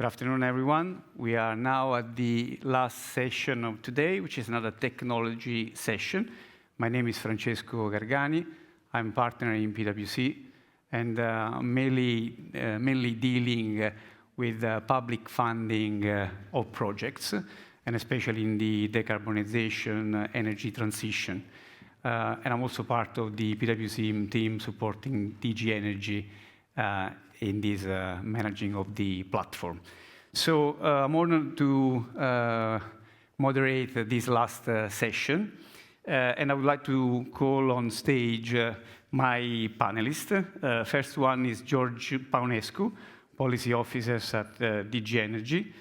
afternoon, everyone. We are now at the last session of today, which is another technology session. My name is Francesco Gargani. I'm partner in PwC, and mainly dealing with public funding of projects, and especially in the decarbonization, energy transition. And I'm also part of the PwC team supporting DG Energy in this managing of the platform. So I'm honored to moderate this last session. And I would like to call on stage my panelists. First one is George Paunescu, Policy Officer at DG Energy,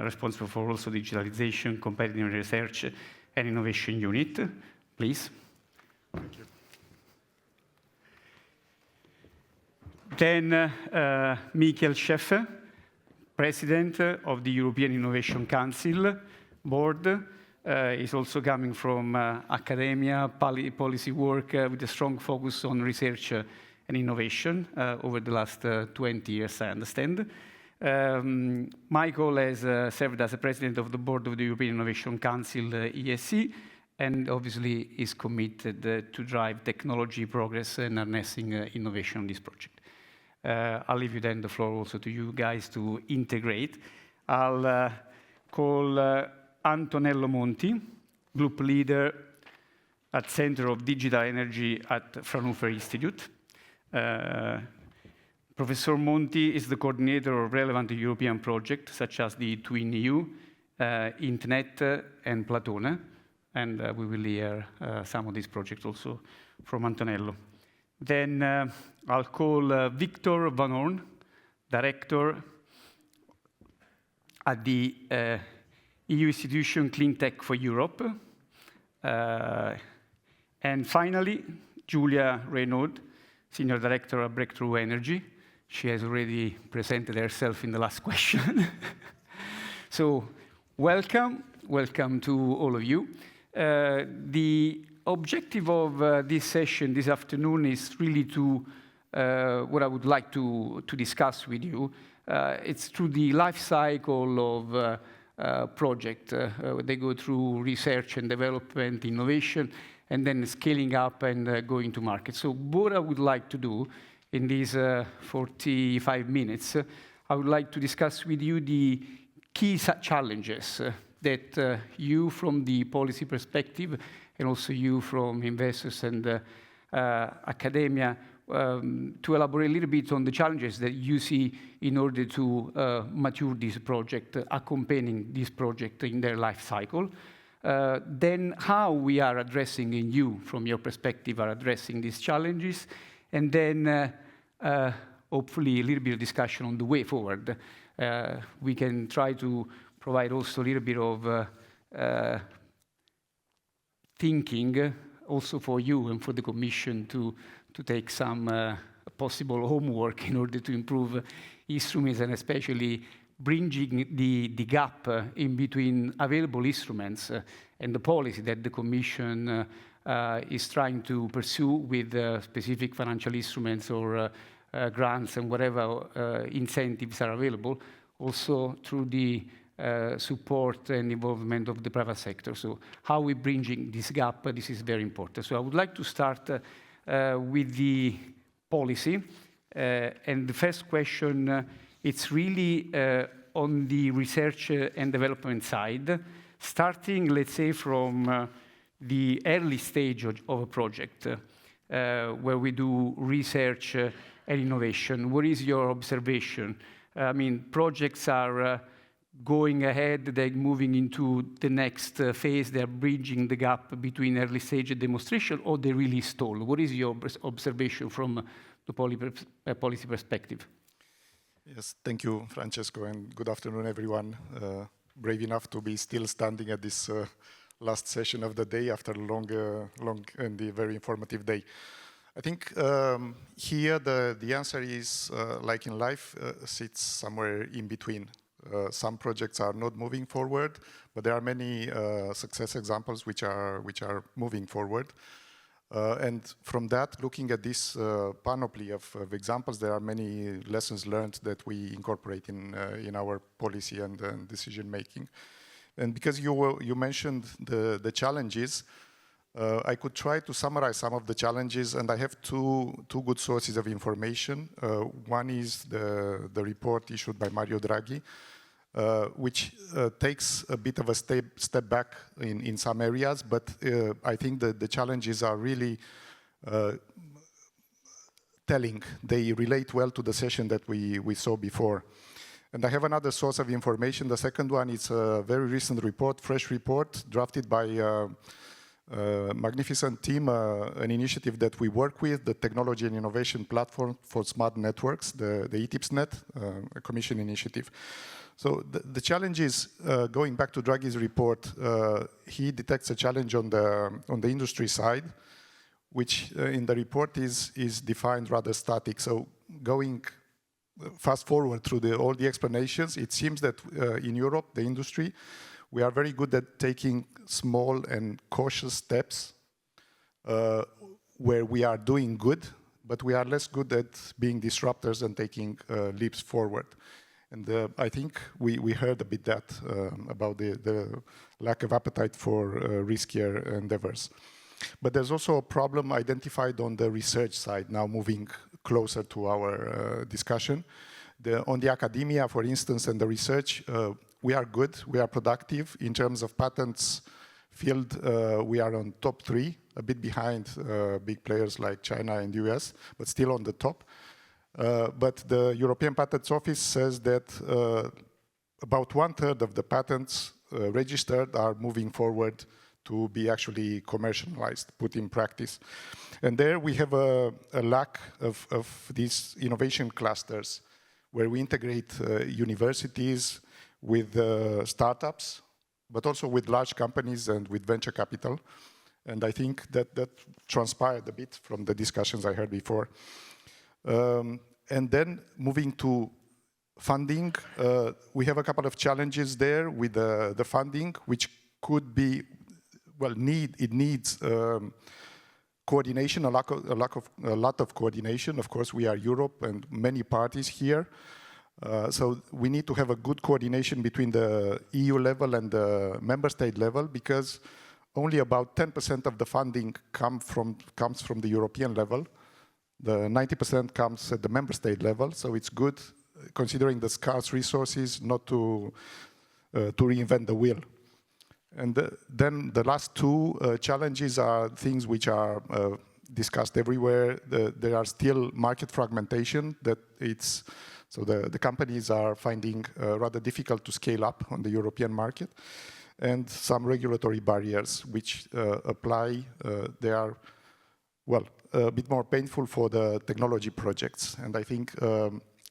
responsible for also digitalization, competitive research, and innovation unit. Please. Thank you. Then Michiel Scheffer, President of the European Innovation Council Board. Is also coming from academia, policy work with a strong focus on research and innovation over the last 20 years, I understand. Michael has served as the President of the Board of the European Innovation Council, ESC, and obviously is committed to drive technology progress and harnessing innovation on this project. I'll leave you then the floor also to you guys to integrate. I'll call Antonello Monti, Group Leader at Center of Digital Energy at Fraunhofer Institute. Professor Monti is the coordinator of relevant European projects such as the Twin EU, Internet, and Platone. And we will hear some of these projects also from Antonello. Then I'll call Victor Van Hoorn, Director at the EU institution Clean Tech for Europe. And finally, Julia Reinaud, Senior Director at Breakthrough Energy. She has already presented herself in the last question. So welcome to all of you. The objective of this session this afternoon is really to what I would like to discuss with you. It's through the life cycle of project. They go through research and development, innovation, and then scaling up and going to market. So what I would like to do in these 45 minutes, I would like to discuss with you the key challenges that you from the policy perspective and also you from investors and academia to elaborate a little bit on the challenges that you see in order to mature this project, accompanying this project in their life cycle. Then how we are addressing, and you, from your perspective, are addressing these challenges. And then hopefully a little bit of discussion on the way forward. We can try to provide also a little bit of thinking also for you and for the Commission to take some possible homework in order to improve instruments and especially bridging the gap in between available instruments and the policy that the Commission is trying to pursue with specific financial instruments or grants and whatever incentives are available, also through the support and involvement of the private sector. So how we bridging this gap, this is very important. So I would like to start with the policy. And the first question, it's really on the research and development side, starting, let's say, from the early stage of a project where we do research and innovation. What is your observation? I mean, projects are going ahead, they're moving into the next phase, they're bridging the gap between early stage demonstration, or they really stall? What is your observation from the policy perspective? Yes, thank you, Francesco, and good afternoon, everyone. Brave enough to be still standing at this last session of the day after a long and very informative day. I think here the answer is, like in life, sits somewhere in between. Some projects are not moving forward, but there are many success examples which are moving forward. And from that, looking at this panoply of examples, there are many lessons learned that we incorporate in our policy and decision making. And because you mentioned the challenges, I could try to summarize some of the challenges, and I have two good sources of information. One is the report issued by Mario Draghi, which takes a bit of a step back in some areas, but I think the challenges are really telling. They relate well to the session that we saw before. And I have another source of information. The second one is a very recent report, fresh report, drafted by a magnificent team, an initiative that we work with, the Technology and Innovation Platform for Smart Networks, the ETIPSNet, a Commission initiative. So the challenge is, going back to Draghi's report, he detects a challenge on the industry side, which in the report is defined rather static. So going fast forward through all the explanations, it seems that in Europe, the industry, we are very good at taking small and cautious steps where we are doing good, but we are less good at being disruptors and taking leaps forward. And I think we heard a bit that about the lack of appetite for riskier endeavors. But there's also a problem identified on the research side, now moving closer to our discussion. On the academia, for instance, and the research, we are good, we are productive. In terms of patents field, we are on top 3, a bit behind big players like China and US, but still on the top. But the European Patents Office says that about 1/3 of the patents registered are moving forward to be actually commercialized, put in practice. And there we have a lack of these innovation clusters where we integrate universities with startups, but also with large companies and with venture capital. And I think that transpired a bit from the discussions I heard before. And then moving to funding, we have a couple of challenges there with the funding, which could be, well, it needs coordination, a lot of coordination. Of course, we are Europe and many parties here. So we need to have a good coordination between the EU level and the member state level, because only about 10% of the funding comes from the European level. The 90% comes at the member state level. So it's good, considering the scarce resources, not to reinvent the wheel. And then the last two challenges are things which are discussed everywhere. There are still market fragmentation, so the companies are finding rather difficult to scale up on the European market, and some regulatory barriers which apply. They are, well, a bit more painful for the technology projects, and I think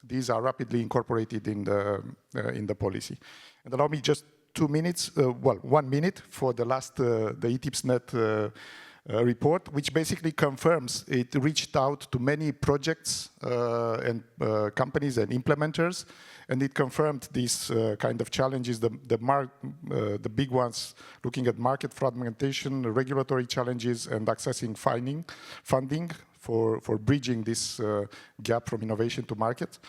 these are rapidly incorporated in the policy. And allow me just 2 minutes, 1 minute for the last, the ETIPSNet report, which basically confirms it reached out to many projects and companies and implementers, and it confirmed these kind of challenges, the big ones, looking at market fragmentation, regulatory challenges, and accessing funding for bridging this gap from innovation to market.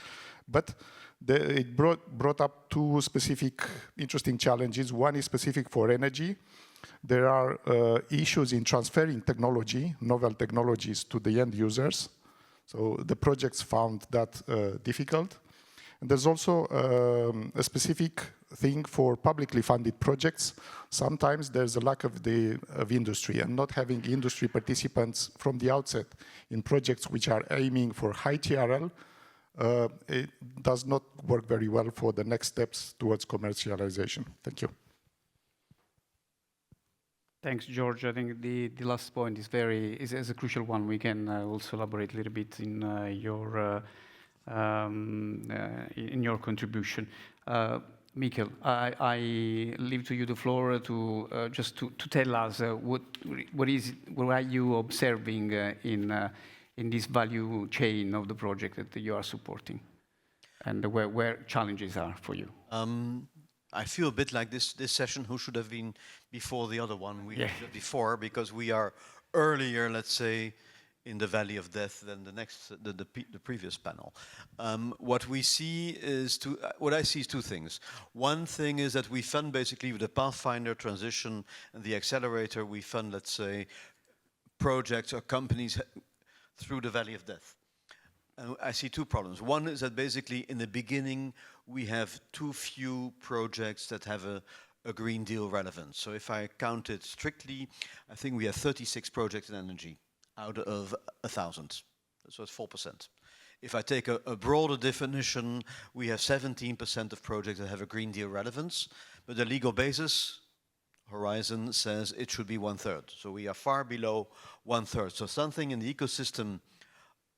But it brought up two specific interesting challenges. One is specific for energy. There are issues in transferring technology, novel technologies, to the end users. So the projects found that difficult. And there's also a specific thing for publicly funded projects. Sometimes there's a lack of industry, and not having industry participants from the outset in projects which are aiming for high TRL, it does not work very well for the next steps towards commercialization. Thank you. Thanks, George. I think the last point is a crucial one. We can also elaborate a little bit in your contribution. Michiel, I leave to you the floor to just to tell us what are you observing in this value chain of the project that you are supporting, and where challenges are for you. I feel a bit like this session, who should have been before the other one we had before, because we are earlier, let's say, in the valley of death than the previous panel. What we see is what I see is two things. One thing is that we fund basically with the Pathfinder transition and the accelerator, we fund, let's say, projects or companies through the valley of death. And I see two problems. One is that basically in the beginning, we have too few projects that have a Green Deal relevance. So if I count it strictly, I think we have 36 projects in energy out of 1,000. So it's 4%. If I take a broader definition, we have 17% of projects that have a Green Deal relevance, but the legal basis, Horizon, says it should be 1/3. So we are far below 1/3. So something in the ecosystem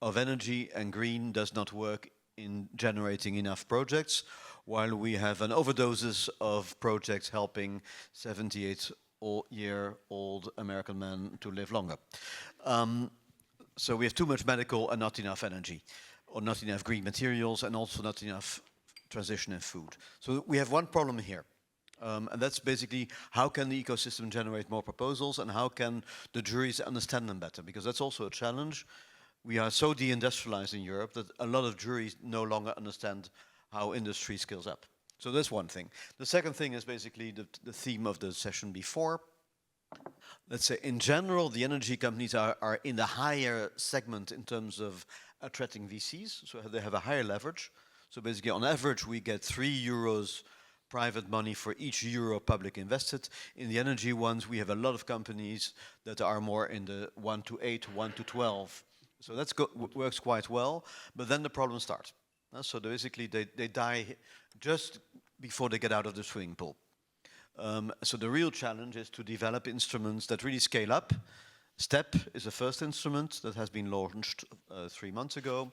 of energy and green does not work in generating enough projects, while we have an overdoses of projects helping 78-year-old American men to live longer. So we have too much medical and not enough energy, or not enough green materials, and also not enough transition in food. So we have one problem here. And that's basically how can the ecosystem generate more proposals, and how can the juries understand them better? Because that's also a challenge. We are so deindustrialized in Europe that a lot of juries no longer understand how industry scales up. So that's one thing. The second thing is basically the theme of the session before. Let's say in general, the energy companies are in the higher segment in terms of attracting VCs, so they have a higher leverage. So basically on average, we get €3 private money for each euro public invested. In the energy ones, we have a lot of companies that are more in the 1 to 8, 1 to 12. So that works quite well, but then the problems start. So basically they die just before they get out of the swimming pool. So the real challenge is to develop instruments that really scale up. STEP is the first instrument that has been launched 3 months ago.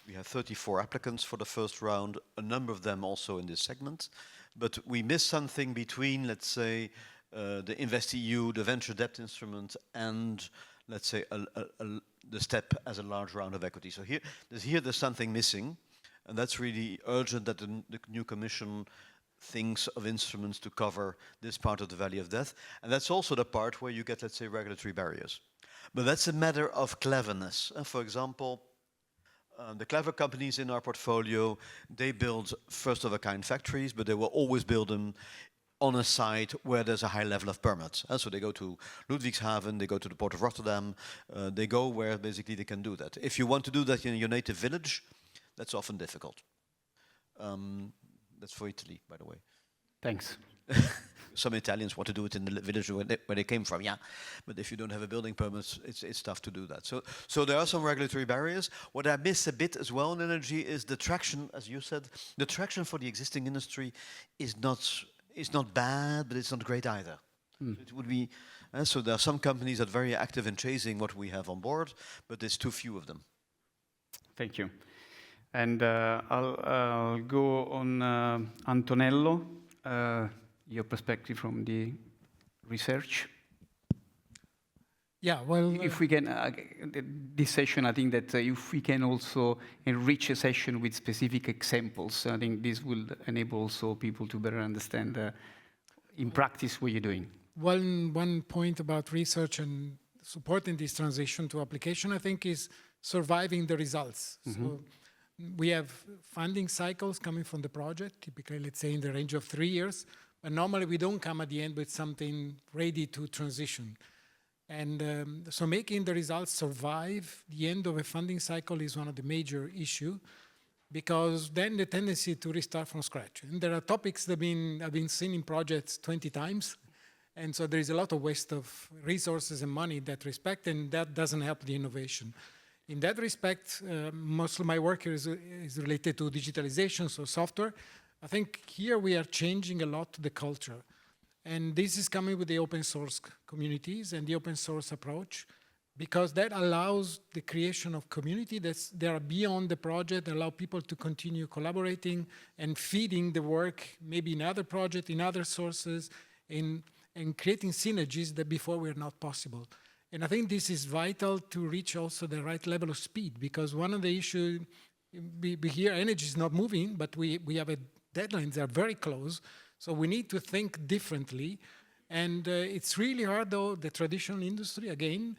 We have 34 applicants for the first round, a number of them also in this segment. But we miss something between, let's say, the InvestEU, the venture debt instrument, and let's say the STEP as a large round of equity. So there's something missing, and that's really urgent that the new Commission thinks of instruments to cover this part of the valley of death. And that's also the part where you get, let's say, regulatory barriers. But that's a matter of cleverness. For example, the clever companies in our portfolio, they build first-of-a-kind factories, but they will always build them on a site where there's a high level of permits. So they go to Ludwigshaven, they go to the port of Rotterdam, they go where basically they can do that. If you want to do that in your native village, that's often difficult. That's for Italy, by the way. Thanks. Some Italians want to do it in the village where they came from, yeah. But if you don't have a building permit, it's tough to do that. So there are some regulatory barriers. What I miss a bit as well in energy is the traction, as you said. The traction for the existing industry is not bad, but it's not great either. It would be, so there are some companies that are very active in chasing what we have on board, but there's too few of them. Thank you. And I'll go on Antonello, your perspective from the research. Yeah, well... If we can, this session, I think that if we can also enrich a session with specific examples, I think this will enable also people to better understand in practice what you're doing. One point about research and supporting this transition to application, I think, is surviving the results. So we have funding cycles coming from the project, typically, let's say, in the range of 3 years. But normally, we don't come at the end with something ready to transition. And so making the results survive the end of a funding cycle is one of the major issues, because then the tendency to restart from scratch. And there are topics that have been seen in projects 20 times. And so there is a lot of waste of resources and money in that respect, and that doesn't help the innovation. In that respect, most of my work is related to digitalization, so software. I think here we are changing a lot the culture. And this is coming with the open source communities and the open source approach, because that allows the creation of community that are beyond the project, allow people to continue collaborating and feeding the work, maybe in other projects, in other sources, and creating synergies that before were not possible. And I think this is vital to reach also the right level of speed, because one of the issues, we hear energy is not moving, but we have a deadlines that are very close. So we need to think differently. And it's really hard, though, the traditional industry, again,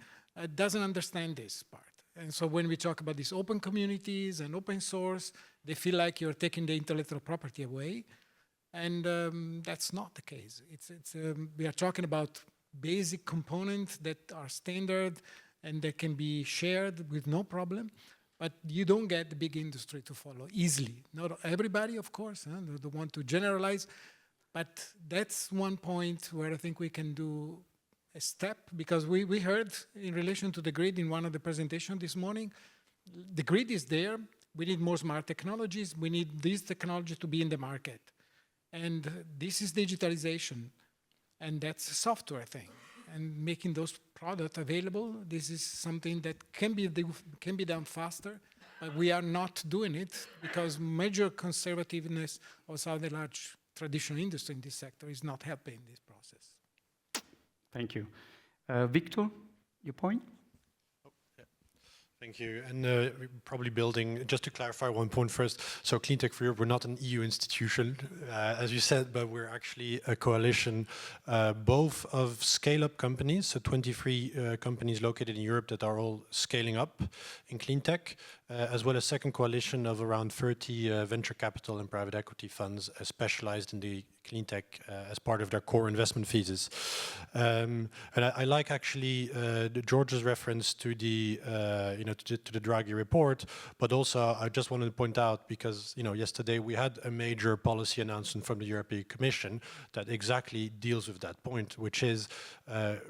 doesn't understand this part. And so when we talk about these open communities and open source, they feel like you're taking the intellectual property away. And that's not the case. We are talking about basic components that are standard and that can be shared with no problem. But you don't get the big industry to follow easily. Not everybody, of course, don't want to generalize. But that's one point where I think we can do a step, because we heard in relation to the grid in one of the presentations this morning, the grid is there. We need more smart technologies. We need these technologies to be in the market. And this is digitalization, and that's a software thing. And making those products available, this is something that can be done faster, but we are not doing it because major conservativeness of some of the large traditional industry in this sector is not helping this process. Thank you. Victor, your point? Thank you. And probably building, just to clarify one point first, so Cleantech for Europe, we're not an EU institution, as you said, but we're actually a coalition both of scale-up companies, so 23 companies located in Europe that are all scaling up in Cleantech, as well as second coalition of around 30 venture capital and private equity funds specialized in the Cleantech as part of their core investment thesis. And I like actually George's reference to the to the Draghi report, but also I just wanted to point out, because yesterday we had a major policy announcement from the European Commission that exactly deals with that point, which is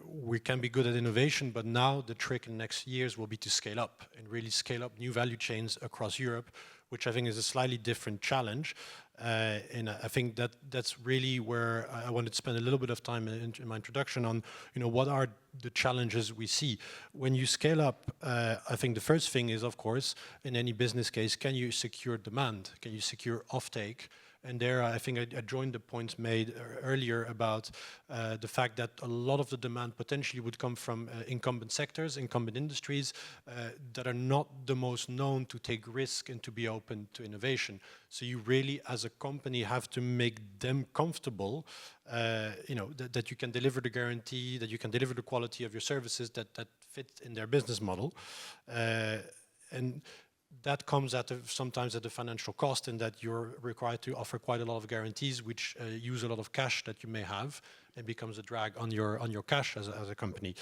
we can be good at innovation, but now the trick in the next years will be to scale up and really scale up new value chains across Europe, which I think is a slightly different challenge. And I think that's really where I wanted to spend a little bit of time in my introduction on, what are the challenges we see. When you scale up, I think the first thing is, of course, in any business case, can you secure demand? Can you secure offtake? And there, I think I joined the points made earlier about the fact that a lot of the demand potentially would come from incumbent sectors, incumbent industries that are not the most known to take risk and to be open to innovation. So you really, as a company, have to make them comfortable, that you can deliver the guarantee, that you can deliver the quality of your services that fit in their business model. And that comes sometimes at a financial cost, in that you're required to offer quite a lot of guarantees, which use a lot of cash that you may have, and becomes a drag on your cash as a company.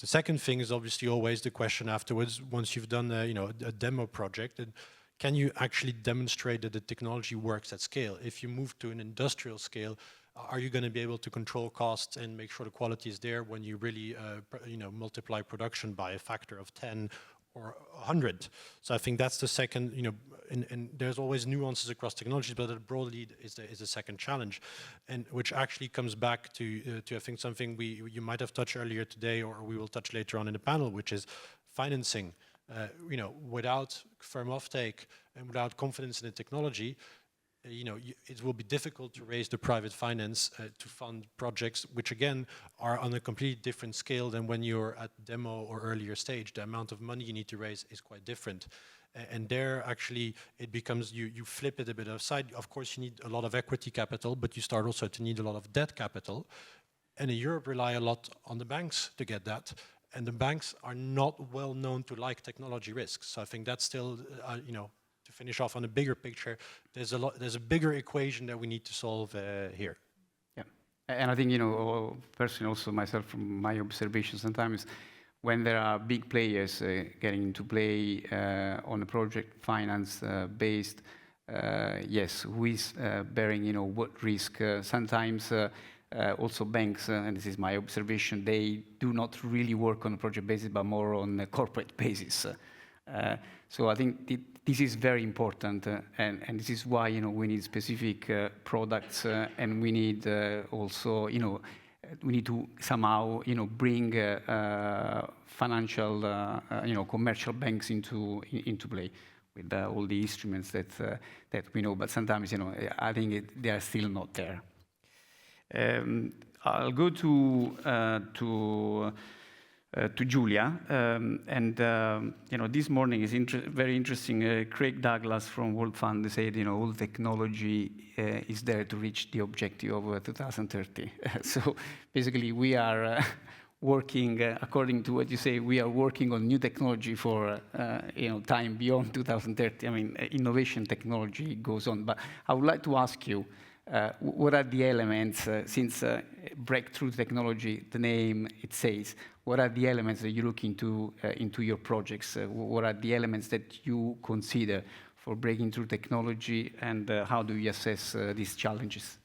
The second thing is obviously always the question afterwards, once you've done a demo project, and can you actually demonstrate that the technology works at scale? If you move to an industrial scale, are you going to be able to control costs and make sure the quality is there when you really multiply production by a factor of 10 or 100. So I think that's the second, and there's always nuances across technologies, but that broadly is the second challenge, and which actually comes back to I think something you might have touched earlier today, or we will touch later on in the panel, which is financing. Without firm offtake and without confidence in the technology, it will be difficult to raise the private finance to fund projects, which again are on a completely different scale than when you're at demo or earlier stage. The amount of money you need to raise is quite different. And there actually it becomes, you flip it a bit aside. Of course you need a lot of equity capital, but you start also to need a lot of debt capital. And in Europe rely a lot on the banks to get that. And the banks are not well known to like technology risks. So I think that's still, to finish off on a bigger picture, there's a bigger equation that we need to solve here. Yeah, and I think, personally also myself, from my observation, sometimes when there are big players getting into play on a project finance based, yes, who is bearing, what risk? Sometimes also banks, and this is my observation, they do not really work on a project basis, but more on a corporate basis. So I think this is very important, and this is why we need specific products, and we need also we need to somehow bring financial commercial banks into play with all the instruments that we know. But sometimes I think they are still not there. I'll go to Julia, and this morning is very interesting. Craig Douglas from World Fund said, all technology is there to reach the objective of 2030. So basically, we are working, according to what you say, we are working on new technology for time beyond 2030. I mean, innovation technology goes on. But I would like to ask you, what are the elements, since breakthrough technology, the name it says, what are the elements that you look into your projects? What are the elements that you consider for breaking through technology, and how do you assess these challenges?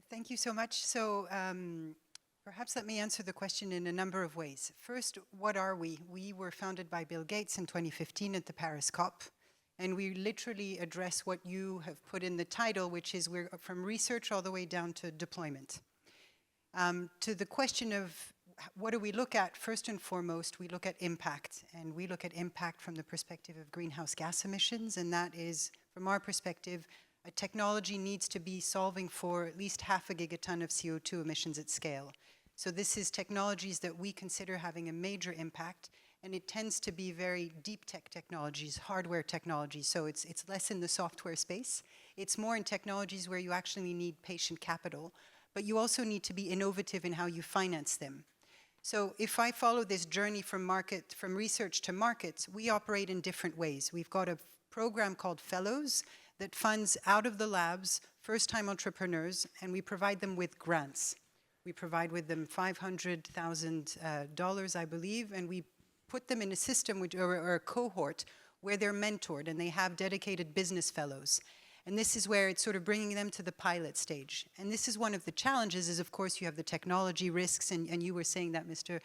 Thank you so much. So perhaps let me answer the question in a number of ways. First, what are we? We were founded by Bill Gates in 2015 at the Paris COP, and we literally address what you have put in the title, which is we're from research all the way down to deployment. To the question of what do we look at, first and foremost, we look at impact, and we look at impact from the perspective of greenhouse gas emissions, and that is, from our perspective, a technology needs to be solving for at least 0.5 gigaton of CO2 emissions at scale. So this is technologies that we consider having a major impact, and it tends to be very deep tech technologies, hardware technologies. So it's less in the software space. It's more in technologies where you actually need patient capital, but you also need to be innovative in how you finance them. So if I follow this journey from research to markets, we operate in different ways. We've got a program called Fellows that funds out of the labs first-time entrepreneurs, and we provide them with grants. We provide with them $500,000, I believe, and we put them in a system or a cohort where they're mentored, and they have dedicated business fellows. And this is where it's sort of bringing them to the pilot stage. And this is one of the challenges is, of course, you have the technology risks, and you were saying that, Mr.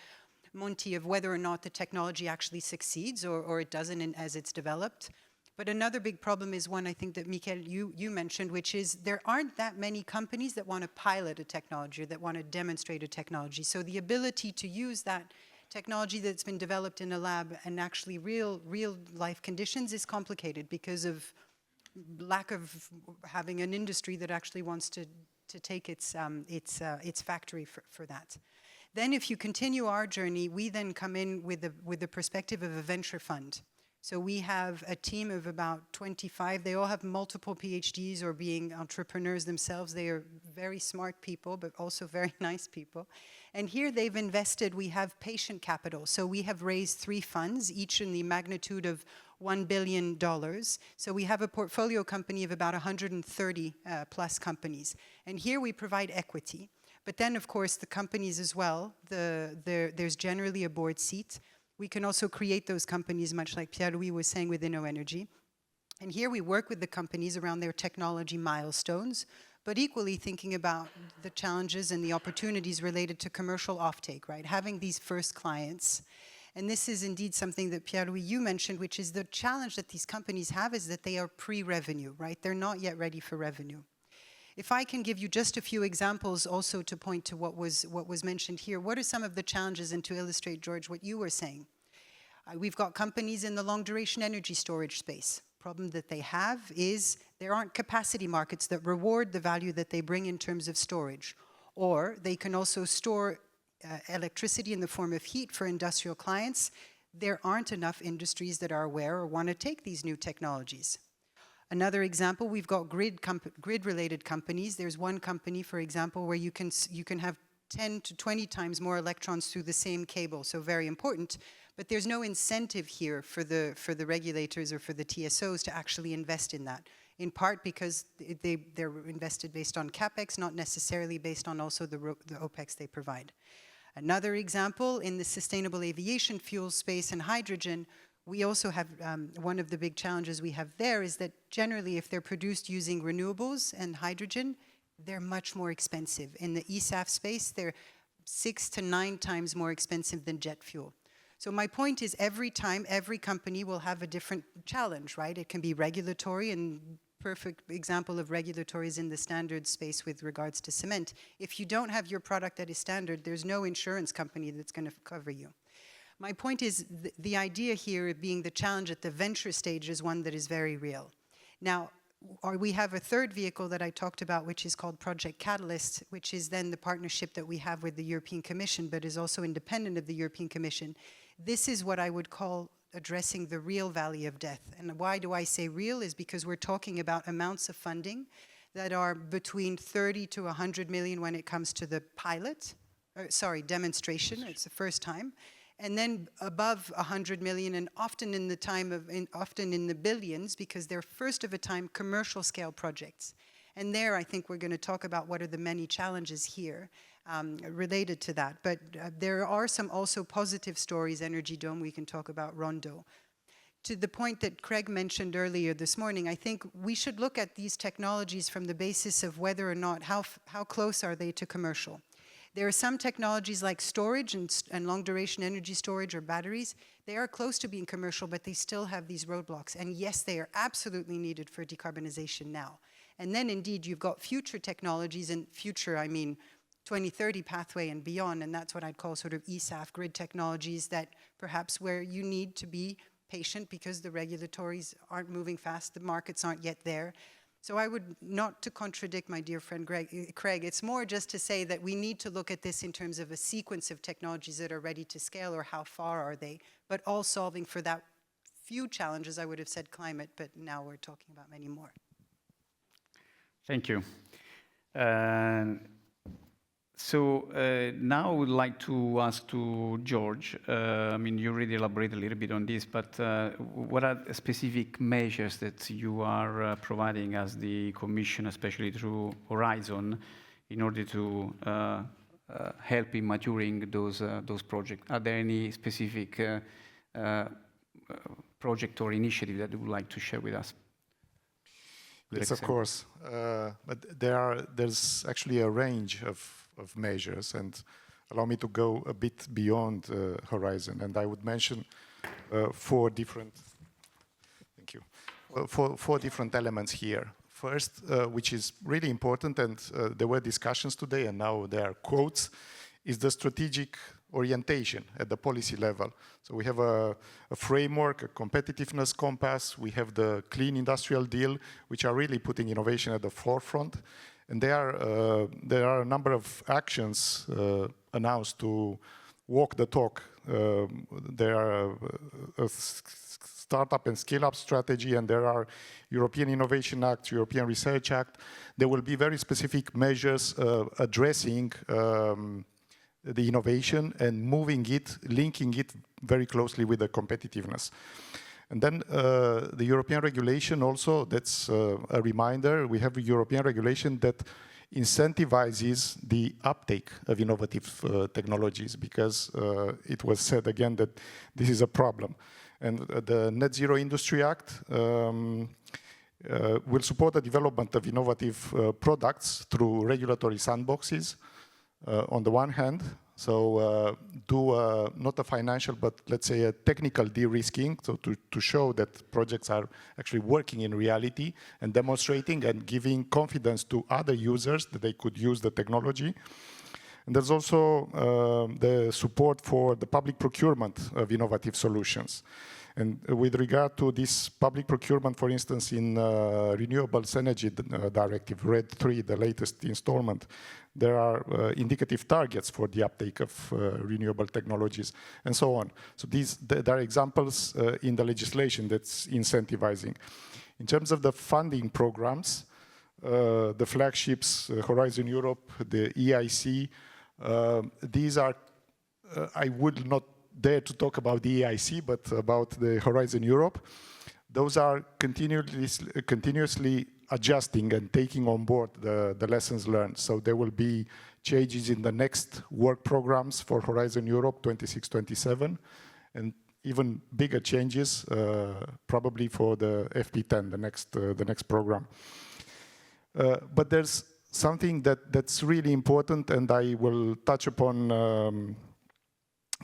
Monti, of whether or not the technology actually succeeds or it doesn't as it's developed. But another big problem is one I think that Michiel, you mentioned, which is there aren't that many companies that want to pilot a technology or that want to demonstrate a technology. So the ability to use that technology that's been developed in a lab and actually real life conditions is complicated because of lack of having an industry that actually wants to take its factory for that. Then if you continue our journey, we then come in with the perspective of a venture fund. So we have a team of about 25. They all have multiple PhDs or being entrepreneurs themselves. They are very smart people, but also very nice people. And here they've invested, we have patient capital. So we have raised 3 funds, each in the magnitude of $1 billion. So we have a portfolio company of about 130 plus companies. And here we provide equity. But then, of course, the companies as well, there's generally a board seat. We can also create those companies, much like Pierre-Louis was saying with InnoEnergy. And here we work with the companies around their technology milestones, but equally thinking about the challenges and the opportunities related to commercial offtake, right? Having these first clients. And this is indeed something that Pierre-Louis, you mentioned, which is the challenge that these companies have is that they are pre-revenue, right? They're not yet ready for revenue. If I can give you just a few examples also to point to what was mentioned here, what are some of the challenges, and to illustrate, George, what you were saying? We've got companies in the long duration energy storage space. Problem that they have is there aren't capacity markets that reward the value that they bring in terms of storage. Or they can also store electricity in the form of heat for industrial clients. There aren't enough industries that are aware or want to take these new technologies. Another example, we've got grid-related companies. There's one company, for example, where you can have 10 to 20 times more electrons through the same cable, so very important. But there's no incentive here for the regulators or for the TSOs to actually invest in that, in part because they're invested based on CapEx, not necessarily based on also the OpEx they provide. Another example, in the sustainable aviation fuel space and hydrogen, we also have, one of the big challenges we have there is that generally if they're produced using renewables and hydrogen, they're much more expensive. In the eSAF space, they're 6 to 9 times more expensive than jet fuel. So my point is every time, every company will have a different challenge, right? It can be regulatory, and perfect example of regulatory is in the standard space with regards to cement. If you don't have your product that is standard, there's no insurance company that's going to cover you. My point is the idea here being the challenge at the venture stage is one that is very real. Now, we have a third vehicle that I talked about, which is called Project Catalyst, which is then the partnership that we have with the European Commission, but is also independent of the European Commission. This is what I would call addressing the real valley of death. And why do I say real is because we're talking about amounts of funding that are between 30 to 100 million when it comes to the pilot, demonstration. It's the first time. And then above 100 million, and often in the billions, because they're first of a time commercial scale projects. And there, I think we're going to talk about what are the many challenges here related to that. But there are some also positive stories, Energy Dome, we can talk about Rondo. To the point that Craig mentioned earlier this morning, I think we should look at these technologies from the basis of whether or not, how close are they to commercial. There are some technologies like storage and long duration energy storage or batteries. They are close to being commercial, but they still have these roadblocks. And yes, they are absolutely needed for decarbonization now. And then indeed, you've got future technologies, and future, I mean, 2030 pathway and beyond, and that's what I'd call sort of ESAF grid technologies that perhaps where you need to be patient because the regulatories aren't moving fast, the markets aren't yet there. So I would, not to contradict my dear friend Craig, it's more just to say that we need to look at this in terms of a sequence of technologies that are ready to scale, or how far are they, but all solving for that few challenges. I would have said climate, but now we're talking about many more. Thank you. So now I would like to ask to George. I mean, you already elaborated a little bit on this, but what are the specific measures that you are providing as the Commission, especially through Horizon, in order to help in maturing those projects? Are there any specific project or initiative that you would like to share with us? Yes, of course. But there's actually a range of measures, and allow me to go a bit beyond Horizon. And I would mention four different elements here. First, which is really important, and there were discussions today, and now there are quotes, is the strategic orientation at the policy level. So we have a framework, a competitiveness compass, we have the Clean Industrial Deal, which are really putting innovation at the forefront. And there are a number of actions announced to walk the talk. There are a startup and scale-up strategy, and there are European Innovation Act, European Research Act. There will be very specific measures addressing the innovation and moving it, linking it very closely with the competitiveness. And then the European regulation also, that's a reminder, we have a European regulation that incentivizes the uptake of innovative technologies, because it was said again that this is a problem. And the Net Zero Industry Act will support the development of innovative products through regulatory sandboxes on the one hand. So do not a financial, but let's say a technical de-risking, so to show that projects are actually working in reality and demonstrating and giving confidence to other users that they could use the technology. And there's also the support for the public procurement of innovative solutions. And with regard to this public procurement, for instance, in Renewables Energy Directive, RED 3, the latest installment, there are indicative targets for the uptake of renewable technologies and so on. So there are examples in the legislation that's incentivizing. In terms of the funding programs, the flagships, Horizon Europe, the EIC, these are, I would not dare to talk about the EIC, but about the Horizon Europe. Those are continuously adjusting and taking on board the lessons learned. So there will be changes in the next work programs for Horizon Europe 26-27, and even bigger changes probably for the FP10, the next program. But there's something that's really important, and I will touch upon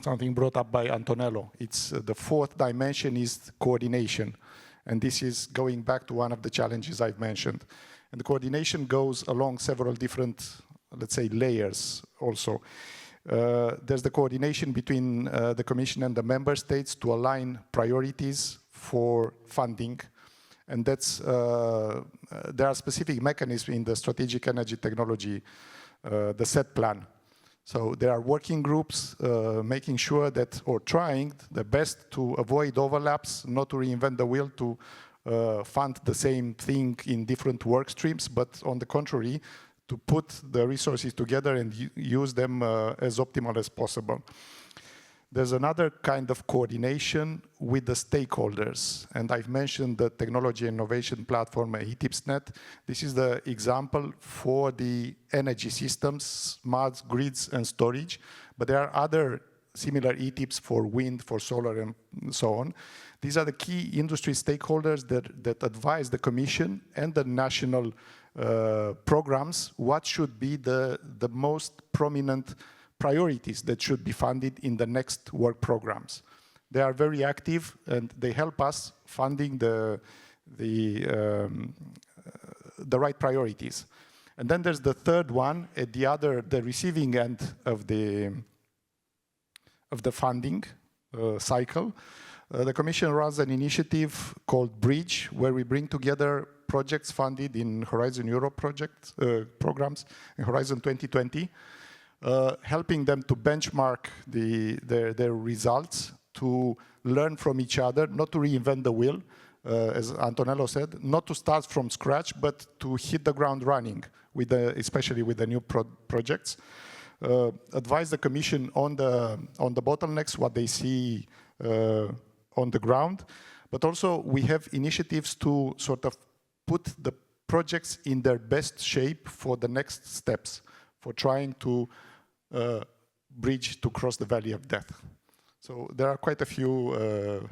something brought up by Antonello. It's the fourth dimension is coordination. And this is going back to one of the challenges I've mentioned. And the coordination goes along several different, let's say, layers also. There's the coordination between the Commission and the member states to align priorities for funding. And that's, there are specific mechanisms in the strategic energy technology, the set plan. So there are working groups making sure that, or trying the best to avoid overlaps, not to reinvent the wheel to fund the same thing in different work streams, but on the contrary, to put the resources together and use them as optimal as possible. There's another kind of coordination with the stakeholders, and I've mentioned the Technology Innovation Platform, ETIPSnet. This is the example for the energy systems, smart grids and storage, but there are other similar ETIPs for wind, for solar, and so on. These are the key industry stakeholders that advise the Commission and the national programs what should be the most prominent priorities that should be funded in the next work programs. They are very active and they help us funding the right priorities. And then there's the third one at the receiving end of the funding cycle. The Commission runs an initiative called Bridge, where we bring together projects funded in Horizon Europe programs in Horizon 2020, helping them to benchmark their results, to learn from each other, not to reinvent the wheel, as Antonello said, not to start from scratch, but to hit the ground running, especially with the new projects. Advise the Commission on the bottlenecks, what they see on the ground, but also we have initiatives to sort of put the projects in their best shape for the next steps, for trying to bridge to cross the valley of death. So there are quite a few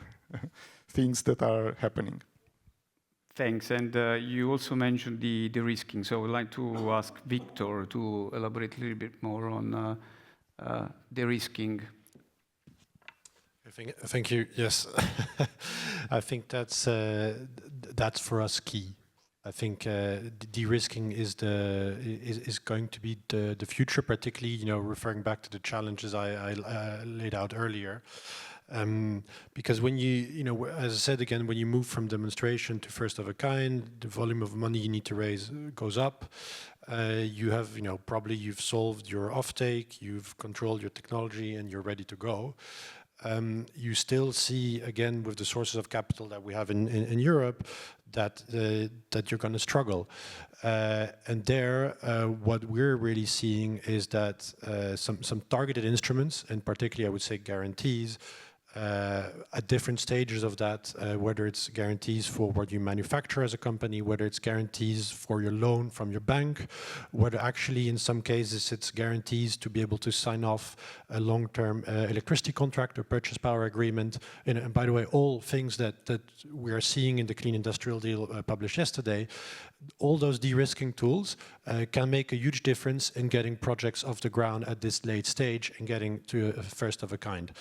things that are happening. Thanks, and you also mentioned the de-risking, so I would like to ask Victor to elaborate a little bit more on de-risking. Thank you. Yes, I think that's for us key. I think de-risking is going to be the future, particularly referring back to the challenges I laid out earlier. Because when you as I said again, when you move from demonstration to first of a kind, the volume of money you need to raise goes up. You have probably you've solved your offtake, you've controlled your technology, and you're ready to go. You still see, again, with the sources of capital that we have in Europe, that you're going to struggle. And there, what we're really seeing is that some targeted instruments, and particularly I would say guarantees, at different stages of that, whether it's guarantees for what you manufacture as a company, whether it's guarantees for your loan from your bank, whether actually in some cases it's guarantees to be able to sign off a long-term electricity contract or purchase power agreement. And by the way, all things that we are seeing in the Clean Industrial Deal published yesterday, all those de-risking tools can make a huge difference in getting projects off the ground at this late stage and getting to a first of a kind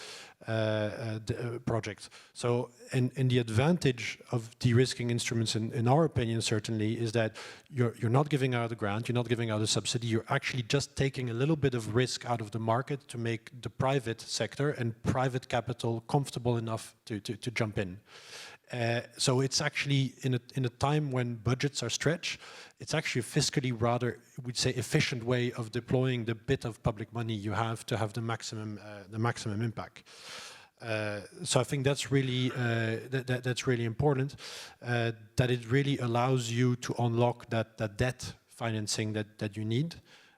project. So, and the advantage of de-risking instruments, in our opinion, certainly, is that you're not giving out a grant, you're not giving out a subsidy, you're actually just taking a little bit of risk out of the market to make the private sector and private capital comfortable enough to jump in. So it's actually, in a time when budgets are stretched, it's actually a fiscally rather, we'd say, efficient way of deploying the bit of public money you have to have the maximum impact. So I think that's really that's really important. That it really allows you to unlock that debt financing that you need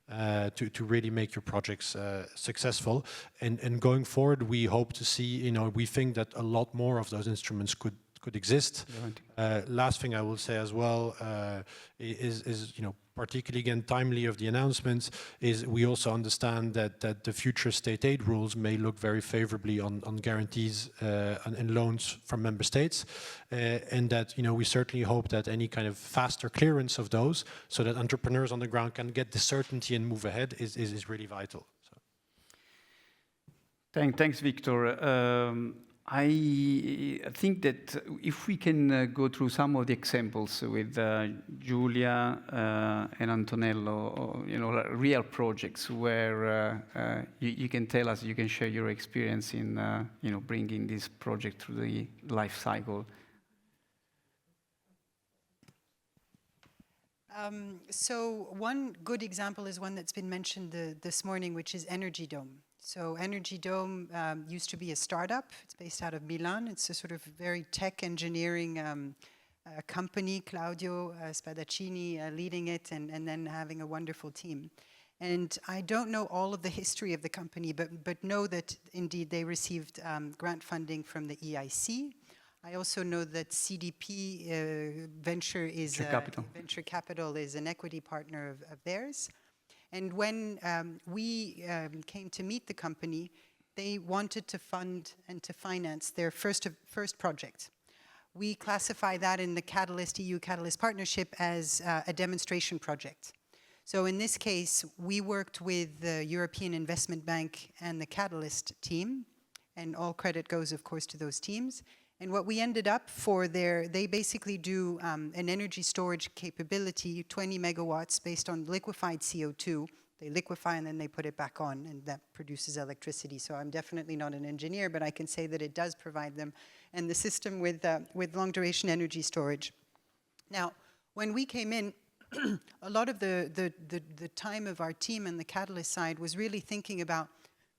to really make your projects successful. And going forward, we hope to see. We think that a lot more of those instruments could exist. Last thing I will say as well is particularly again timely of the announcements, is we also understand that the future state aid rules may look very favorably on guarantees and loans from member states, and that we certainly hope that any kind of faster clearance of those, so that entrepreneurs on the ground can get the certainty and move ahead, is really vital. So. Thanks, Victor. I think that if we can go through some of the examples with Giulia and Antonello, real projects where you can tell us, you can share your experience in bringing this project through the life cycle. So one good example is one that's been mentioned this morning, which is Energy Dome. So Energy Dome used to be a startup. It's based out of Milan. It's a sort of very tech engineering company, Claudio Spadaccini leading it, and then having a wonderful team. And I don't know all of the history of the company, but know that indeed they received grant funding from the EIC. I also know that CDP Venture Capital is an equity partner of theirs. And when we came to meet the company, they wanted to fund and to finance their first project. We classify that in the Catalyst, EU Catalyst Partnership as a demonstration project. So in this case, we worked with the European Investment Bank and the Catalyst team, and all credit goes, of course, to those teams. And what we ended up for they basically do an energy storage capability, 20 megawatts based on liquefied CO2. They liquefy and then they put it back on, and that produces electricity. So I'm definitely not an engineer, but I can say that it does provide them and the system with long duration energy storage. Now, when we came in, a lot of the time of our team and the Catalyst side was really thinking about,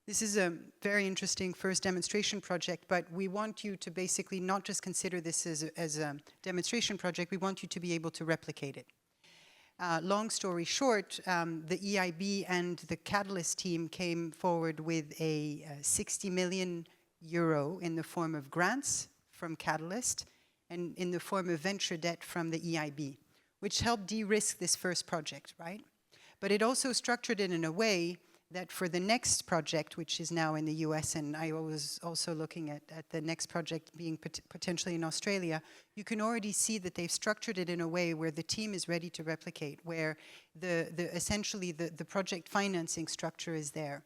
this is a very interesting first demonstration project, but we want you to basically not just consider this as a demonstration project, we want you to be able to replicate it. Long story short, the EIB and the Catalyst team came forward with a 60 million euro in the form of grants from Catalyst and in the form of venture debt from the EIB, which helped de-risk this first project, right? But it also structured it in a way that for the next project, which is now in the US, and I was also looking at the next project being potentially in Australia, you can already see that they've structured it in a way where the team is ready to replicate, where essentially the project financing structure is there.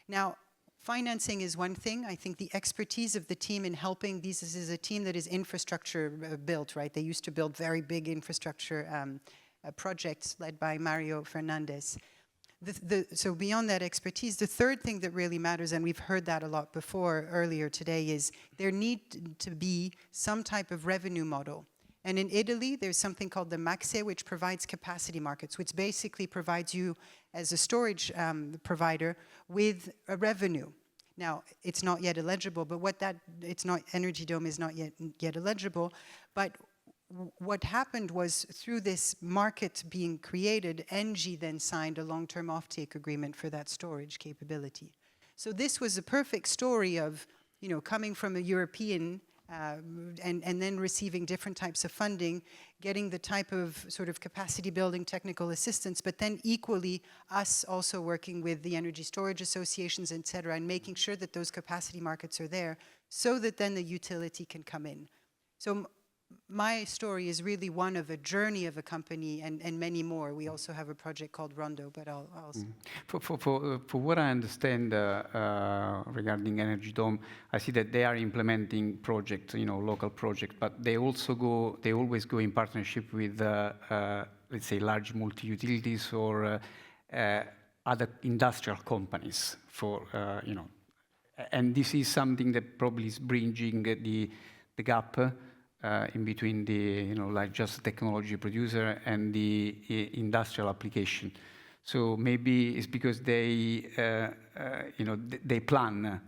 Now, financing is one thing. I think the expertise of the team in helping, this is a team that is infrastructure built, right? They used to build very big infrastructure projects led by Mario Fernandez. So beyond that expertise, the third thing that really matters, and we've heard that a lot before earlier today, is there need to be some type of revenue model. And in Italy, there's something called the MACSE, which provides capacity markets, which basically provides you as a storage provider with a revenue. Now, it's not yet eligible, but Energy Dome is not yet eligible, but what happened was, through this market being created, ENGIE then signed a long-term offtake agreement for that storage capability. So this was a perfect story of, coming from a European and then receiving different types of funding, getting the type of sort of capacity building technical assistance, but then equally us also working with the energy storage associations, et cetera, and making sure that those capacity markets are there so that then the utility can come in. So my story is really one of a journey of a company and many more. We also have a project called Rondo, but I'll For what I understand regarding Energy Dome, I see that they are implementing projects, local projects, but they always go in partnership with, let's say, large multi-utilities or other industrial companies and this is something that probably is bridging the gap in between the, like just technology producer and the industrial application. So maybe it's because they plan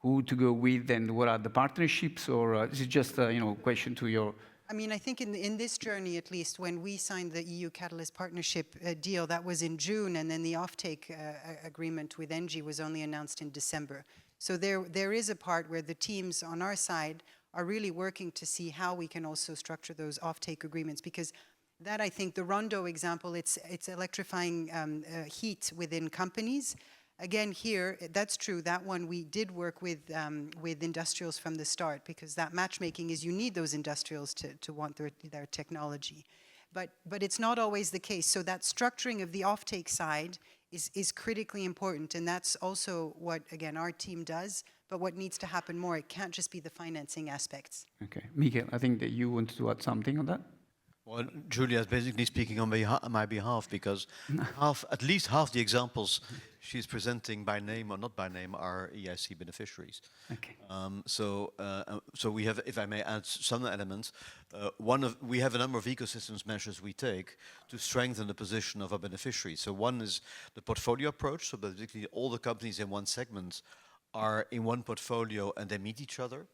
who to go with and what are the partnerships, or is it just a question to your? I mean, I think in this journey, at least, when we signed the EU Catalyst Partnership deal, that was in June, and then the offtake agreement with ENGIE was only announced in December. So there is a part where the teams on our side are really working to see how we can also structure those offtake agreements, because that, I think, the Rondo example, it's electrifying heat within companies. Again, here, that's true. That one we did work with industrials from the start, because that matchmaking is you need those industrials to want their technology. But it's not always the case. So that structuring of the offtake side is critically important, and that's also what, again, our team does. But what needs to happen more, it can't just be the financing aspects. Okay. Michiel, I think that you wanted to add something on that? Well, Julia is basically speaking on my behalf, because at least half the examples she's presenting by name or not by name are EIC beneficiaries. Okay. So we have, if I may add some elements, we have a number of ecosystems measures we take to strengthen the position of our beneficiaries. So one is the portfolio approach. So basically all the companies in one segment are in one portfolio and they meet each other.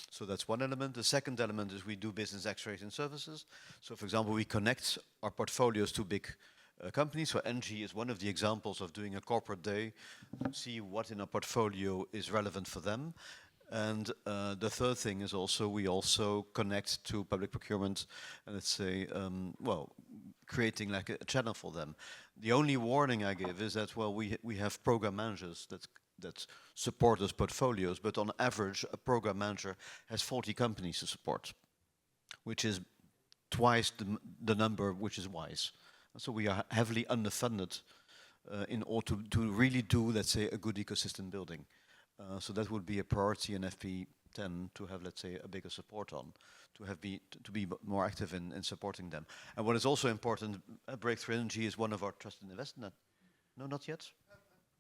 So that's one element. The second element is we do business accelerating services. So for example, we connect our portfolios to big companies. So Engie is one of the examples of doing a corporate day, see what in our portfolio is relevant for them. And the third thing is also we also connect to public procurement, and let's say, well, creating like a channel for them. The only warning I give is that, well, we have program managers that support those portfolios, but on average, a program manager has 40 companies to support, which is twice the number which is wise. So we are heavily underfunded in order to really do, let's say, a good ecosystem building. So that would be a priority in FP10 to have, let's say, a bigger support on, to be more active in supporting them. And what is also important, Breakthrough Energy is one of our trusted investors. No, not yet.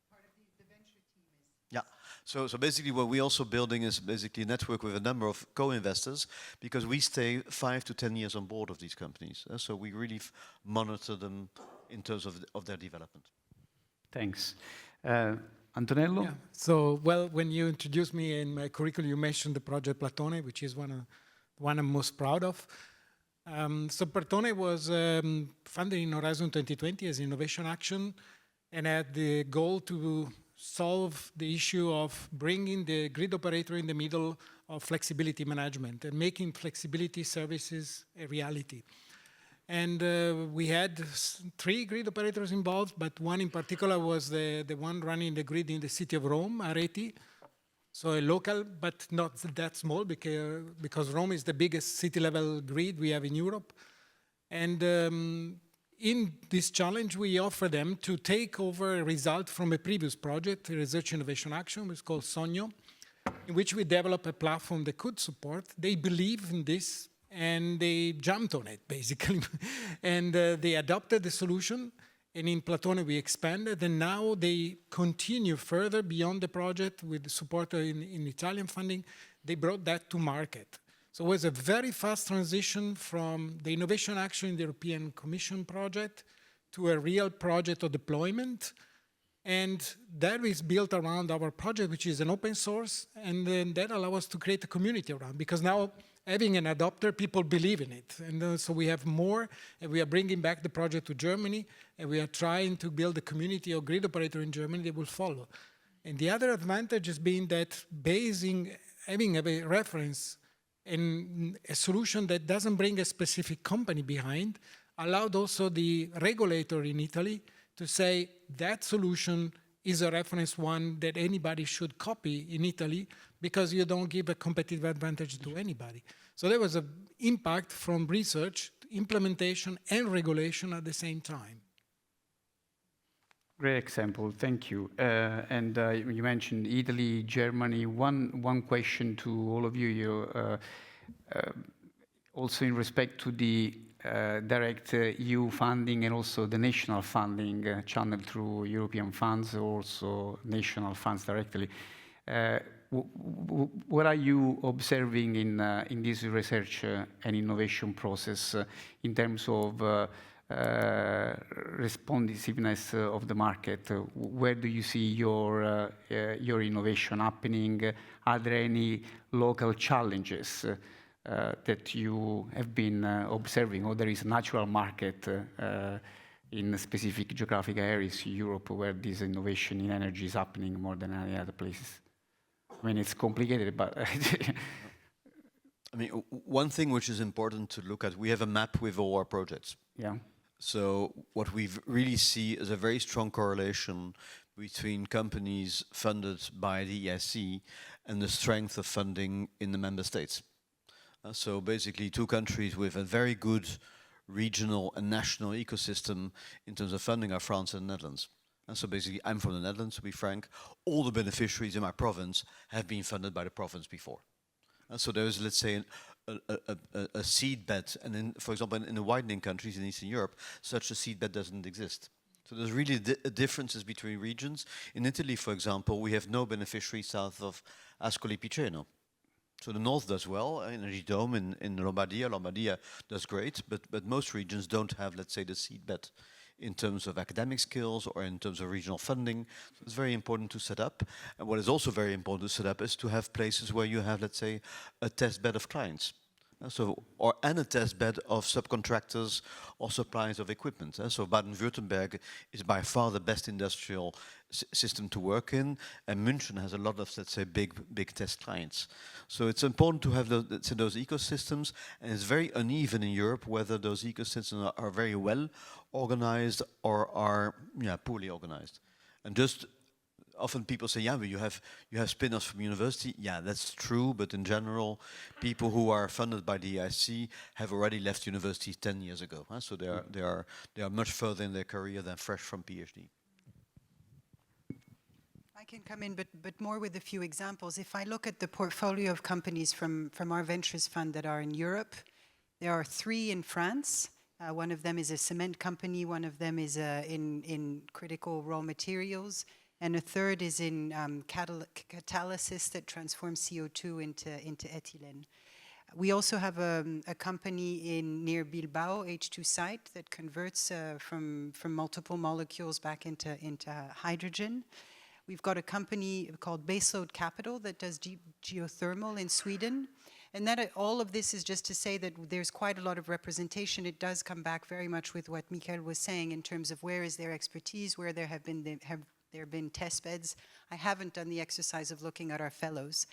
Part of the venture team is. Yeah. So basically, what we're also building is basically a network with a number of co-investors, because we stay 5 to 10 years on board of these companies. So we really monitor them in terms of their development. Thanks. Antonello? Yeah. So, well, when you introduced me in my curriculum, you mentioned the project Platone, which is one I'm most proud of. So Platone was funded in Horizon 2020 as Innovation Action, and had the goal to solve the issue of bringing the grid operator in the middle of flexibility management and making flexibility services a reality. And we had 3 grid operators involved, but one in particular was the one running the grid in the city of Rome, Areti. So a local, but not that small, because Rome is the biggest city-level grid we have in Europe. And in this challenge, we offer them to take over a result from a previous project, a Research Innovation Action, which is called Sogno, in which we develop a platform they could support. They believe in this, and they jumped on it, basically. And they adopted the solution, and in Platone we expanded, and now they continue further beyond the project with the support in Italian funding. They brought that to market. So it was a very fast transition from the Innovation Action in the European Commission project to a real project of deployment. And that is built around our project, which is an open source, and then that allows us to create a community around, because now having an adopter, people believe in it. And so we have more, and we are bringing back the project to Germany, and we are trying to build a community of grid operator in Germany that will follow. And the other advantage has been that having a reference and a solution that doesn't bring a specific company behind allowed also the regulator in Italy to say that solution is a reference one that anybody should copy in Italy, because you don't give a competitive advantage to anybody. So there was an impact from research, implementation, and regulation at the same time. Great example, thank you. And you mentioned Italy, Germany. One question to all of you. Also in respect to the direct EU funding and also the national funding channeled through European funds, also national funds directly. What are you observing in this research and innovation process in terms of responsiveness of the market? Where do you see your innovation happening? Are there any local challenges that you have been observing, or there is a natural market in specific geographic areas in Europe where this innovation in energy is happening more than any other places? I mean, it's complicated, but... I mean, one thing which is important to look at, we have a map with all our projects. Yeah. So what we really see is a very strong correlation between companies funded by the ESC and the strength of funding in the member states. So basically 2 countries with a very good regional and national ecosystem in terms of funding are France and the Netherlands. And so basically, I'm from the Netherlands, to be frank. All the beneficiaries in my province have been funded by the province before. And so there's, let's say, a seed bed. And then, for example, in the widening countries in Eastern Europe, such a seed bed doesn't exist. So there's really differences between regions. In Italy, for example, we have no beneficiaries south of Ascoli Piceno. So the north does well, Energy Dome in Lombardia. Lombardia does great, but most regions don't have, let's say, the seed bed in terms of academic skills or in terms of regional funding. So it's very important to set up. And what is also very important to set up is to have places where you have, let's say, a test bed of clients. And a test bed of subcontractors or suppliers of equipment. So Baden-Württemberg is by far the best industrial system to work in, and München has a lot of, let's say, big test clients. So it's important to have those ecosystems, and it's very uneven in Europe whether those ecosystems are very well organized or are poorly organized. And just often people say, yeah, but you have spin-offs from university. Yeah, that's true, but in general, people who are funded by the EIC have already left university 10 years ago. So they are much further in their career than fresh from PhD. I can come in, but more with a few examples. If I look at the portfolio of companies from our ventures fund that are in Europe, there are 3 in France. One of them is a cement company, one of them is in critical raw materials, and a third is in catalysis that transforms CO2 into ethylene. We also have a company near Bilbao, H2 site, that converts from multiple molecules back into hydrogen. We've got a company called Baseload Capital that does geothermal in Sweden. And that all of this is just to say that there's quite a lot of representation. It does come back very much with what Michiel was saying in terms of where is their expertise, where there have been test beds. I haven't done the exercise of looking at our fellows,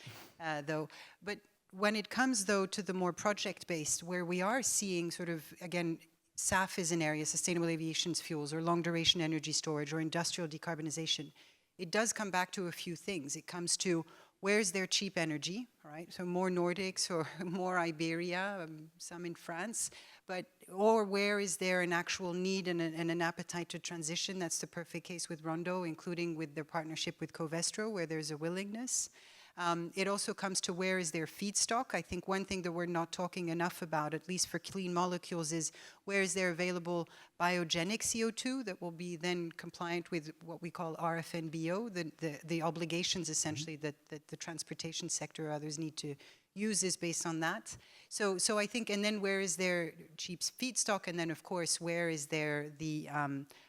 though. But when it comes, though, to the more project-based, where we are seeing sort of, again, SAF is an area, sustainable aviation fuels, or long-duration energy storage, or industrial decarbonization, it does come back to a few things. It comes to where's their cheap energy, right? So more Nordics or more Iberia, some in France, or where is there an actual need and an appetite to transition? That's the perfect case with Rondo, including with their partnership with Covestro, where there's a willingness. It also comes to where is their feedstock. I think one thing that we're not talking enough about, at least for clean molecules, is where is there available biogenic CO2 that will be then compliant with what we call RFNBO, the obligations essentially that the transportation sector or others need to use is based on that. So I think, and then where is their cheap feedstock, and then of course where is there the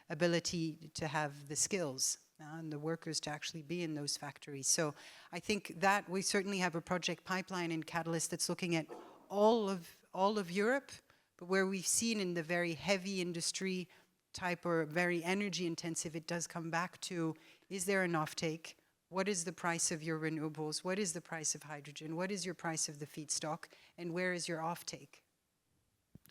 ability to have the skills and the workers to actually be in those factories. So I think that we certainly have a project pipeline in Catalyst that's looking at all of Europe, but where we've seen in the very heavy industry type or very energy intensive, it does come back to, is there an offtake? What is the price of your renewables? What is the price of hydrogen? What is your price of the feedstock? And where is your offtake?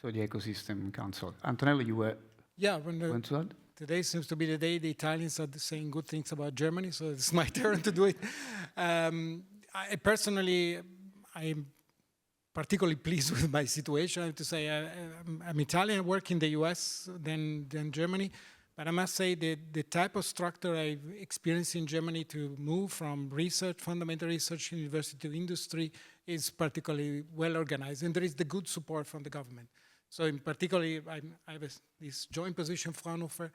So the Ecosystem Council. Antonello, you were going to add? Today seems to be the day the Italians are saying good things about Germany, so it's my turn to do it. I personally, I'm particularly pleased with my situation. I have to say I'm Italian, I work in the US than Germany, but I must say the type of structure I've experienced in Germany to move from research, fundamental research, university to industry is particularly well organized, and there is the good support from the government. So in particular, I have this joint position, Fraunhofer.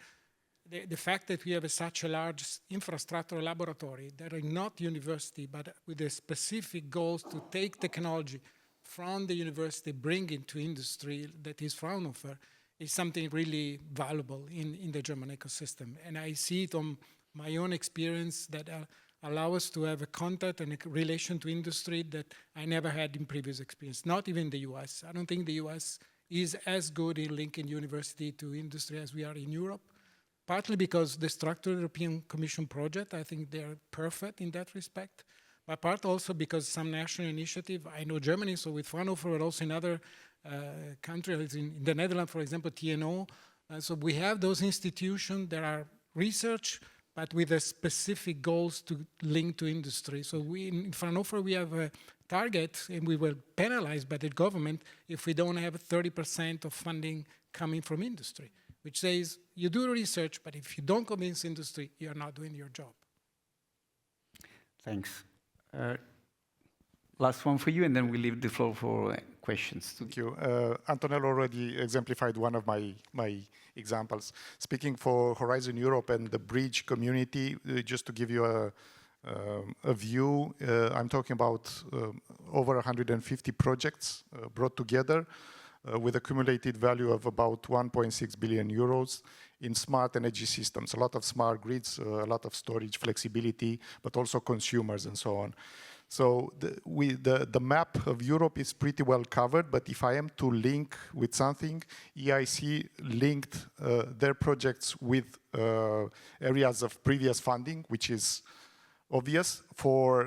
The fact that we have such a large infrastructure laboratory that are not university, but with the specific goals to take technology from the university, bring it to industry, that is Fraunhofer, is something really valuable in the German ecosystem. And I see it on my own experience that allow us to have a contact and a relation to industry that I never had in previous experience, not even the US. I don't think the US is as good in linking university to industry as we are in Europe, partly because the structured European Commission project, I think they're perfect in that respect, but part also because some national initiative, I know Germany, so with Fraunhofer, but also in other countries, in the Netherlands, for example, TNO. So we have those institutions that are research, but with a specific goals to link to industry. So in Fraunhofer, we have a target, and we were penalized by the government if we don't have 30% of funding coming from industry, which says you do research, but if you don't convince industry, you're not doing your job. Thanks. Last one for you, and then we leave the floor for questions. Thank you. Antonello already exemplified one of my examples. Speaking for Horizon Europe and the bridge community, just to give you a view, I'm talking about over 150 projects brought together. with a cumulated value of about 1.6 billion euros in smart energy systems, a lot of smart grids, a lot of storage flexibility, but also consumers and so on. So the map of Europe is pretty well covered, but if I am to link with something, EIC linked their projects with areas of previous funding, which is obvious for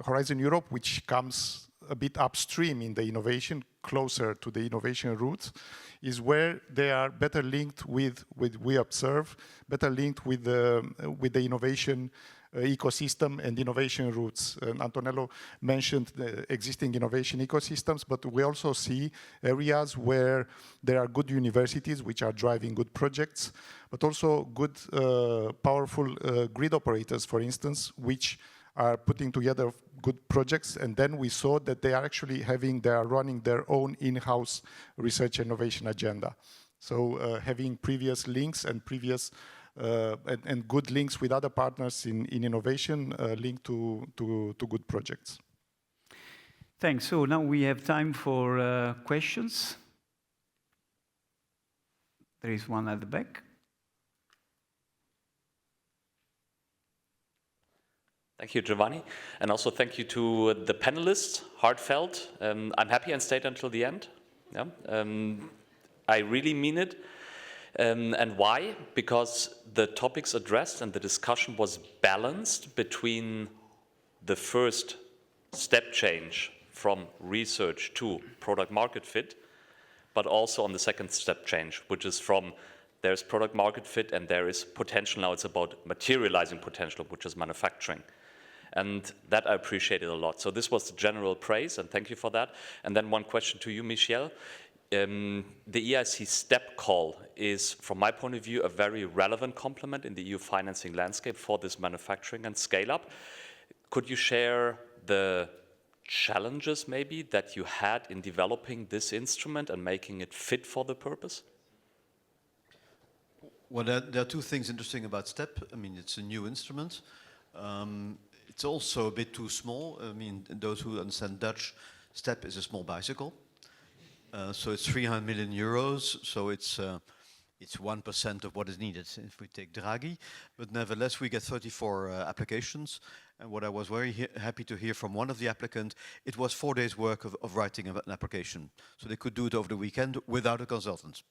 Horizon Europe, which comes a bit upstream in the innovation, closer to the innovation roots, is where they are better linked with we observe, better linked with the innovation ecosystem and innovation routes. And Antonello mentioned the existing innovation ecosystems, but we also see areas where there are good universities which are driving good projects, but also good, powerful grid operators, for instance, which are putting together good projects. And then we saw that they are actually running their own in-house research and innovation agenda. So having previous links and previous and good links with other partners in innovation linked to good projects. Thanks. So now we have time for questions. There is one at the back. Thank you, Giovanni. And also thank you to the panelists, heartfelt. I'm happy and stayed until the end. Yeah. I really mean it. And why? Because the topics addressed and the discussion was balanced between the first step change from research to product market fit, but also on the second step change, which is from there's product market fit and there is potential. Now it's about materializing potential, which is manufacturing. And that I appreciated a lot. So this was the general praise, and thank you for that. And then one question to you, Michiel. The EIC step call is, from my point of view, a very relevant complement in the EU financing landscape for this manufacturing and scale-up. Could you share the challenges, maybe, that you had in developing this instrument and making it fit for the purpose? Well, there are two things interesting about STEP. I mean, it's a new instrument. It's also a bit too small. I mean, those who understand Dutch, STEP is a small bicycle. So it's 300 million euros. So it's 1% of what is needed if we take Draghi. But nevertheless, we get 34 applications. And what I was very happy to hear from one of the applicants, it was 4 days' work of writing an application. So they could do it over the weekend without a consultant.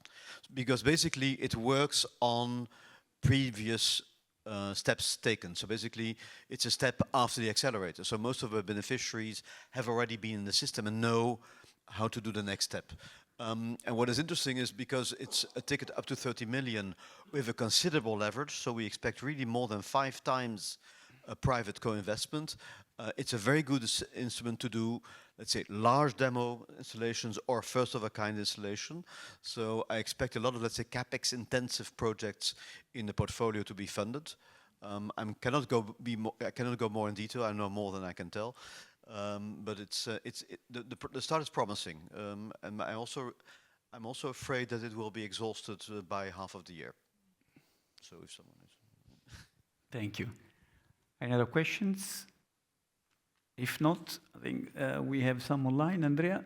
Because basically it works on previous steps taken. So basically it's a step after the accelerator. So most of the beneficiaries have already been in the system and know how to do the next step. And what is interesting is because it's a ticket up to 30 million with a considerable leverage, so we expect really more than 5 times a private co-investment. It's a very good instrument to do, let's say, large demo installations or first-of-a-kind installation. So I expect a lot of, let's say, CapEx-intensive projects in the portfolio to be funded. I cannot go more in detail. I know more than I can tell. But the start is promising, and I'm also afraid that it will be exhausted by half of the year. So if someone is, thank you. Any other questions? If not, I think we have some online. Andrea.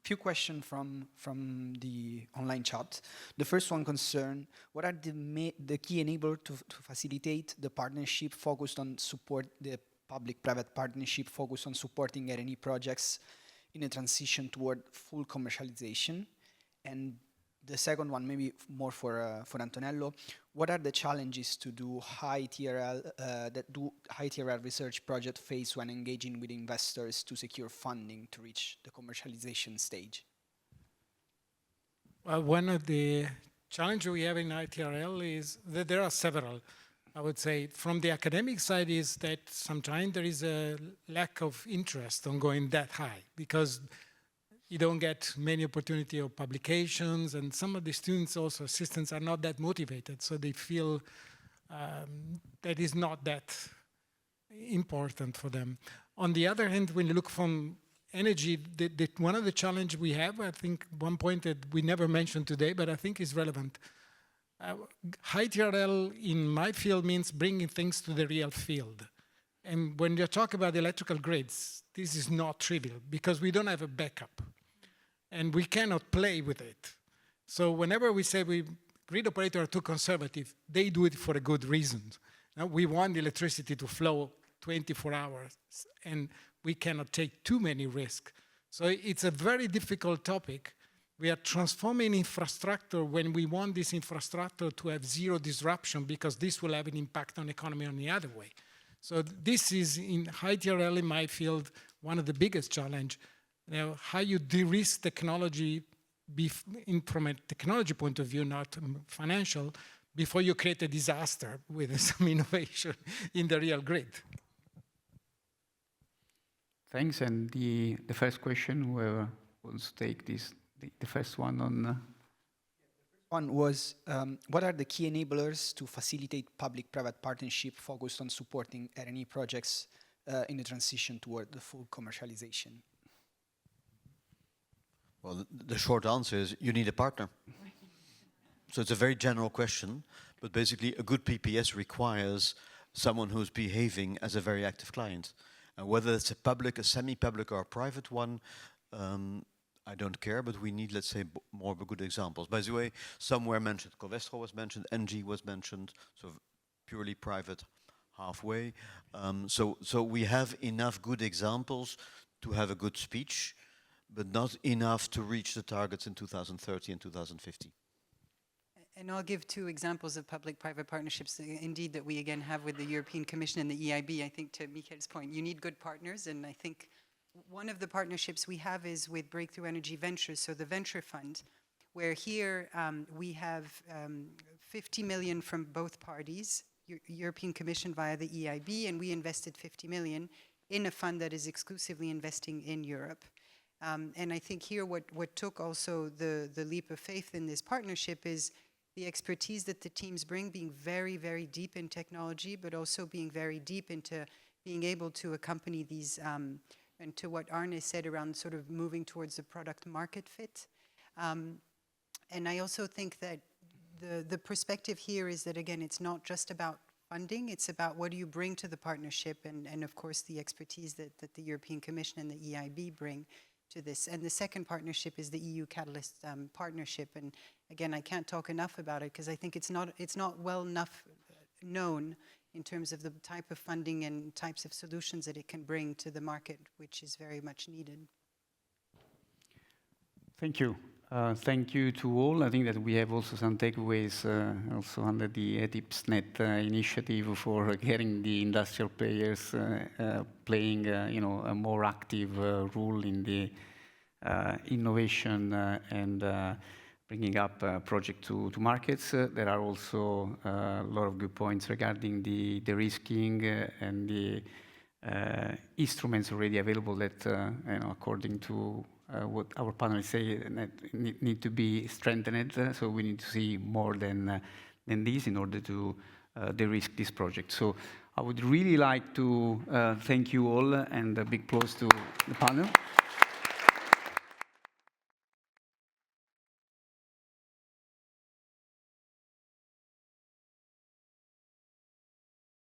Few questions from the online chat. The first one concern what are the key enablers to facilitate the partnership focused on support the public-private partnership focused on supporting R&D projects in a transition toward full commercialization? And the second one, maybe more for Antonello, what are the challenges to do high TRL research project phase when engaging with investors to secure funding to reach the commercialization stage? Well, one of the challenges we have in ITRL is that there are several. I would say from the academic side is that sometimes there is a lack of interest on going that high because you don't get many opportunity of publications, and some of the students also, assistants, are not that motivated, so they feel that is not that important for them. On the other hand, when you look from energy, one of the challenges we have, I think one point that we never mentioned today, but I think is relevant. High TRL in my field means bringing things to the real field. And when you talk about electrical grids, this is not trivial because we don't have a backup. and we cannot play with it. So whenever we say grid operators are too conservative, they do it for a good reason. We want the electricity to flow 24 hours, and we cannot take too many risks. So it's a very difficult topic. We are transforming infrastructure when we want this infrastructure to have zero disruption, because this will have an impact on the economy on the other way. So this is, in high TRL, in my field, one of the biggest challenge. How you de-risk technology from a technology point of view, not financial, before you create a disaster with some innovation in the real grid. Thanks. And the first question, whoever wants to take this, the first one on... One was, what are the key enablers to facilitate public-private partnership focused on supporting ENER projects in the transition toward the full commercialization? Well, the short answer is you need a partner. So it's a very general question, but basically a good PPS requires someone who's behaving as a very active client. And whether it's a public, a semi-public, or a private one, I don't care, but we need, let's say, more good examples. By the way, some were mentioned. Covestro was mentioned, NG was mentioned, so purely private, halfway. So we have enough good examples to have a good speech, but not enough to reach the targets in 2030 and 2050. And I'll give two examples of public-private partnerships, indeed, that we again have with the European Commission and the EIB. I think to Michiel's point, you need good partners, and I think one of the partnerships we have is with Breakthrough Energy Ventures, so the venture fund, where here we have 50 million from both parties, European Commission via the EIB, and we invested 50 million in a fund that is exclusively investing in Europe. And I think here what took also the leap of faith in this partnership is the expertise that the teams bring, being very, very deep in technology, but also being very deep into being able to accompany these, and to what Arne said around sort of moving towards the product market fit. And I also think that the perspective here is that, again, it's not just about funding, it's about what do you bring to the partnership, and of course the expertise that the European Commission and the EIB bring to this. And the second partnership is the EU Catalyst partnership. And again, I can't talk enough about it because I think it's not well enough known in terms of the type of funding and types of solutions that it can bring to the market, which is very much needed. Thank you. Thank you to all. I think that we have also some takeaways also under the ETIPSNet initiative for getting the industrial players playing a more active role in the innovation and bringing up project to markets. There are also a lot of good points regarding the risking and the instruments already available that, according to what our panelists say, need to be strengthened. So we need to see more than this in order to de-risk this project. So I would really like to thank you all, and a big applause to the panel.